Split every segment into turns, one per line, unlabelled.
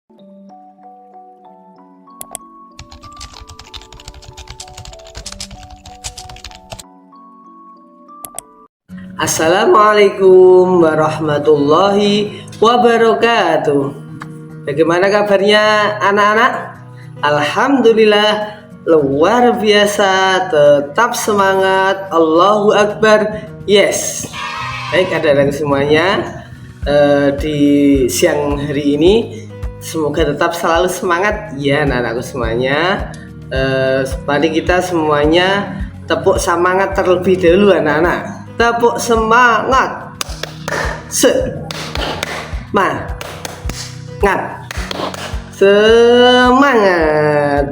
Assalamualaikum warahmatullahi wabarakatuh. Bagaimana kabarnya anak-anak? Alhamdulillah luar biasa, tetap semangat, Allahu Akbar. Yes. Baik anak-anak semuanya, di siang hari ini semoga tetap selalu semangat ya anak-anakku semuanya. Mari kita semuanya tepuk semangat terlebih dahulu anak-anak. Tepuk semangat, semangat.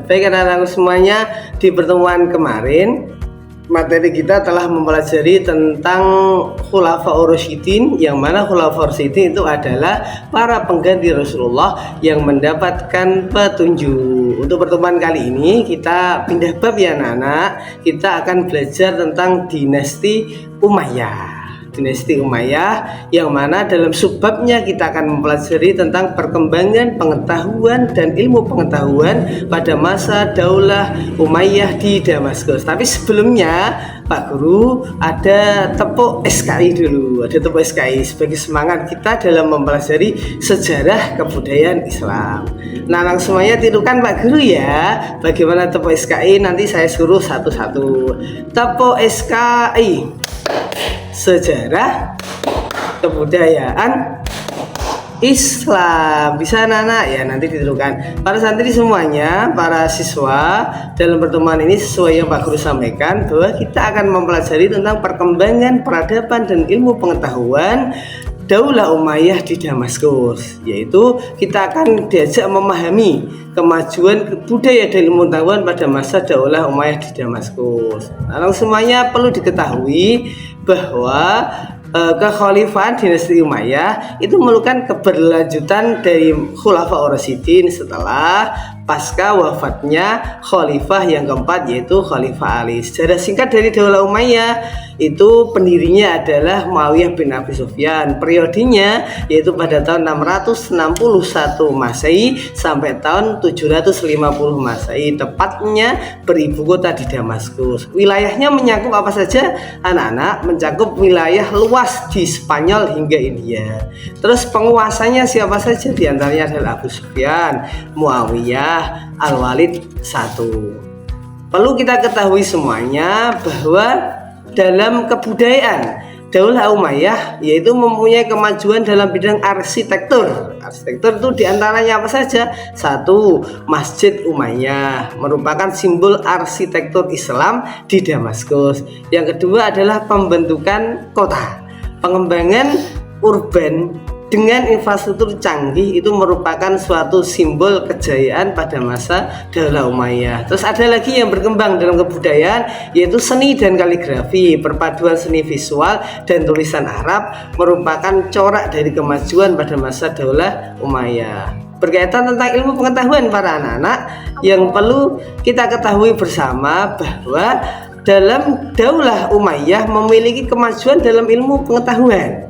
Baik anak-anakku semuanya, di pertemuan kemarin materi kita telah mempelajari tentang Khulafaur Rasyidin, yang mana Khulafaur Rasyidin itu adalah para pengganti Rasulullah yang mendapatkan petunjuk. Untuk pertemuan kali ini kita pindah bab ya anak-anak. Kita akan belajar tentang dinasti Umayyah. Dinasti Umayyah yang mana dalam subbabnya kita akan mempelajari tentang perkembangan pengetahuan dan ilmu pengetahuan pada masa Daulah Umayyah di Damaskus. Tapi sebelumnya Pak Guru ada tepuk SKI dulu, ada tepuk SKI sebagai semangat kita dalam mempelajari sejarah kebudayaan Islam. Nah langsung semuanya tirukan Pak Guru ya, bagaimana tepuk SKI, nanti saya suruh satu-satu. Tepuk SKI. Sejarah kebudayaan Islam. Bisa anak-anak ya, nanti ditirukan. Para santri semuanya, para siswa, dalam pertemuan ini sesuai yang Pak Guru sampaikan bahwa kita akan mempelajari tentang perkembangan peradaban dan ilmu pengetahuan Daulah Umayyah di Damaskus, yaitu kita akan diajak memahami kemajuan budaya dan ilmu pengetahuan pada masa Daulah Umayyah di Damaskus. Nah, semuanya perlu diketahui bahwa kekhalifahan dinasti Umayyah itu merupakan keberlanjutan dari Khulafaur Rasyidin setelah pasca wafatnya khalifah yang keempat, yaitu Khalifah Ali. Sejarah singkat dari Daulah Umayyah itu pendirinya adalah Muawiyah bin Abi Sufyan. Periodenya yaitu pada tahun 661 Masehi sampai tahun 750 Masehi, tepatnya beribu kota di Damaskus. Wilayahnya mencakup apa saja anak-anak? Mencakup wilayah luas di Spanyol hingga India. Terus penguasanya siapa saja? Di antaranya adalah Abu Sufyan, Muawiyah, Al-Walid I. Perlu kita ketahui semuanya bahwa dalam kebudayaan Daulah Umayyah yaitu mempunyai kemajuan dalam bidang arsitektur. Arsitektur itu diantaranya apa saja? Satu, Masjid Umayyah merupakan simbol arsitektur Islam di Damaskus. Yang kedua adalah pembentukan kota. Pengembangan urban dengan infrastruktur canggih itu merupakan suatu simbol kejayaan pada masa Daulah Umayyah. Terus ada lagi yang berkembang dalam kebudayaan yaitu seni dan kaligrafi. Perpaduan seni visual dan tulisan Arab merupakan corak dari kemajuan pada masa Daulah Umayyah. Berkaitan tentang ilmu pengetahuan para anak-anak, yang perlu kita ketahui bersama bahwa dalam Daulah Umayyah memiliki kemajuan dalam ilmu pengetahuan.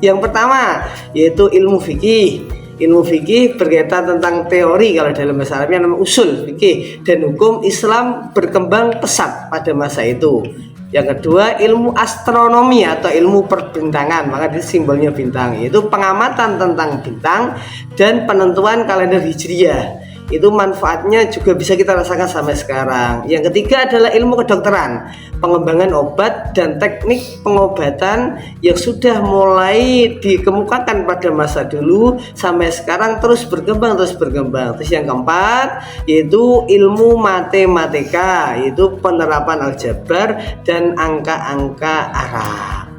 Yang pertama yaitu ilmu fikih. Ilmu fikih berkaitan tentang teori, kalau dalam bahasa Arabnya namanya usul fikih, dan hukum Islam berkembang pesat pada masa itu. Yang kedua ilmu astronomi atau ilmu perbintangan, maka itu simbolnya bintang, yaitu pengamatan tentang bintang dan penentuan kalender hijriyah. Itu manfaatnya juga bisa kita rasakan sampai sekarang. Yang ketiga adalah ilmu kedokteran, pengembangan obat dan teknik pengobatan yang sudah mulai dikemukakan pada masa dulu sampai sekarang terus berkembang. Terus yang keempat yaitu ilmu matematika, yaitu penerapan aljabar dan angka-angka Arab.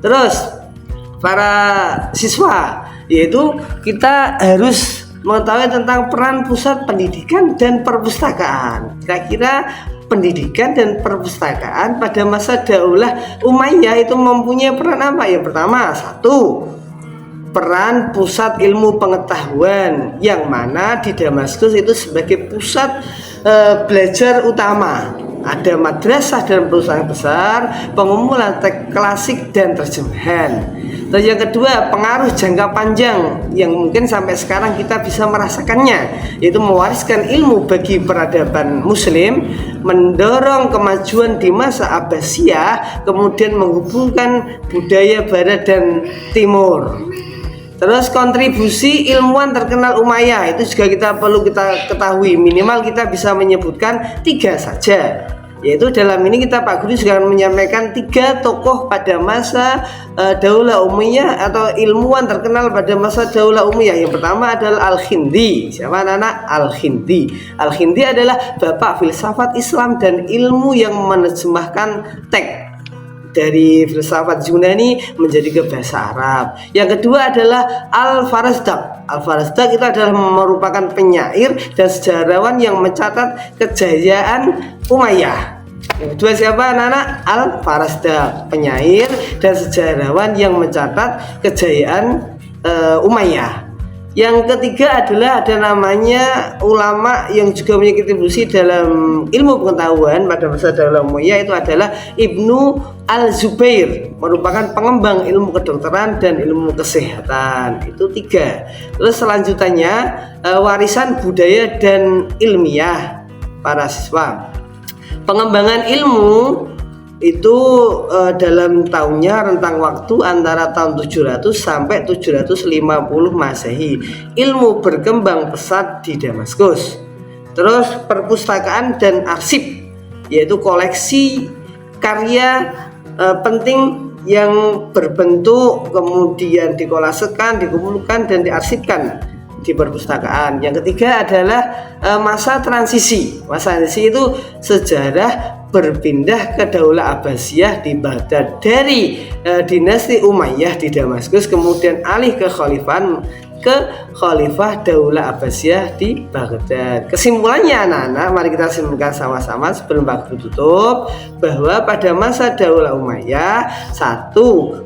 Terus para siswa, yaitu kita harus mengetahui tentang peran pusat pendidikan dan perpustakaan. Kira-kira pendidikan dan perpustakaan pada masa Daulah Umayyah itu mempunyai peran apa? Yang pertama, satu, peran pusat ilmu pengetahuan, yang mana di Damaskus itu sebagai pusat belajar utama. Ada madrasah dan perusahaan besar, pengumpulan teks klasik dan terjemahan. Terus yang kedua, pengaruh jangka panjang yang mungkin sampai sekarang kita bisa merasakannya, yaitu mewariskan ilmu bagi peradaban muslim, mendorong kemajuan di masa Abbasiyah, kemudian menghubungkan budaya barat dan timur. Terus kontribusi ilmuwan terkenal Umayyah itu juga kita ketahui, minimal kita bisa menyebutkan 3 saja. Yaitu dalam ini Pak Guru juga akan menyampaikan 3 tokoh pada masa Daulah Umayyah atau ilmuwan terkenal pada masa Daulah Umayyah. Yang pertama adalah Al-Khindi. Siapa anak-anak? Al-Khindi. Al-Khindi adalah bapak filsafat Islam dan ilmu yang menerjemahkan teks dari filsafat Yunani menjadi ke bahasa Arab. Yang kedua adalah Al-Farazdak. Al-Farazdak itu adalah merupakan penyair dan sejarawan yang mencatat kejayaan Umayyah. Yang kedua siapa anak-anak? Al-Farazdak, penyair dan sejarawan yang mencatat kejayaan Umayyah. Yang ketiga adalah ada namanya ulama yang juga punya kontribusi dalam ilmu pengetahuan pada masa Daulah Umayyah, itu adalah Ibnu Al-Zubair, merupakan pengembang ilmu kedokteran dan ilmu kesehatan. Itu 3. Terus selanjutnya warisan budaya dan ilmiah para siswa. Pengembangan ilmu itu dalam tahunnya rentang waktu antara tahun 700 sampai 750 Masehi. Ilmu berkembang pesat di Damaskus. Terus perpustakaan dan arsip, yaitu koleksi karya penting yang berbentuk kemudian dikolasekan, dikumpulkan dan diarsipkan di perpustakaan. Yang ketiga adalah masa transisi. Masa transisi itu sejarah berpindah ke Daulah Abbasiyah di Baghdad dari dinasti Umayyah di Damaskus, kemudian alih ke Khalifah Daulah Abbasiyah di Baghdad. Kesimpulannya anak-anak, mari kita simpulkan sama-sama sebelum Pak Guru tutup, bahwa pada masa Daulah Umayyah, 1.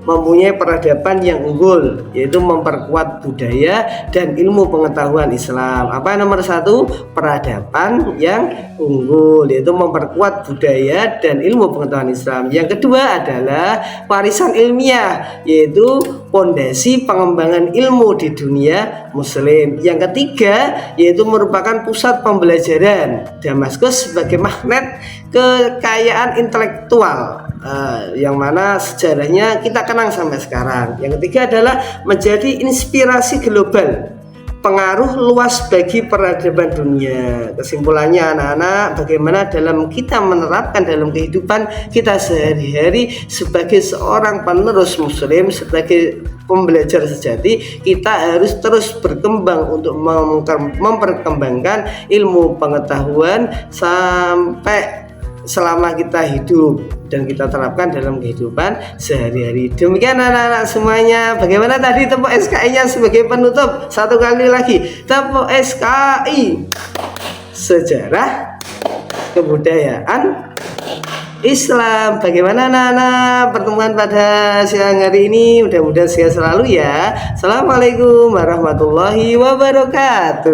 mempunyai peradaban yang unggul, yaitu memperkuat budaya dan ilmu pengetahuan Islam. Apa nomor 1? Peradaban yang unggul, yaitu memperkuat budaya dan ilmu pengetahuan Islam. Yang kedua adalah warisan ilmiah, yaitu fondasi pengembangan ilmu di dunia muslim. Yang ketiga yaitu merupakan pusat pembelajaran. Damaskus sebagai magnet kekayaan intelektual, yang mana sejarahnya kita kenang sampai sekarang. Yang ketiga adalah menjadi inspirasi global, pengaruh luas bagi peradaban dunia. Kesimpulannya anak-anak, bagaimana dalam kita menerapkan dalam kehidupan kita sehari-hari sebagai seorang penerus muslim, sebagai pembelajar sejati, kita harus terus berkembang untuk memperkembangkan ilmu pengetahuan sampai selama kita hidup dan kita terapkan dalam kehidupan sehari-hari. Demikian anak-anak semuanya. Bagaimana tadi tepuk SKI-nya sebagai penutup? Satu kali lagi, tepuk SKI. Sejarah kebudayaan Islam. Bagaimana anak-anak pertemuan pada siang hari ini? Mudah-mudahan sehat selalu ya. Assalamualaikum warahmatullahi wabarakatuh.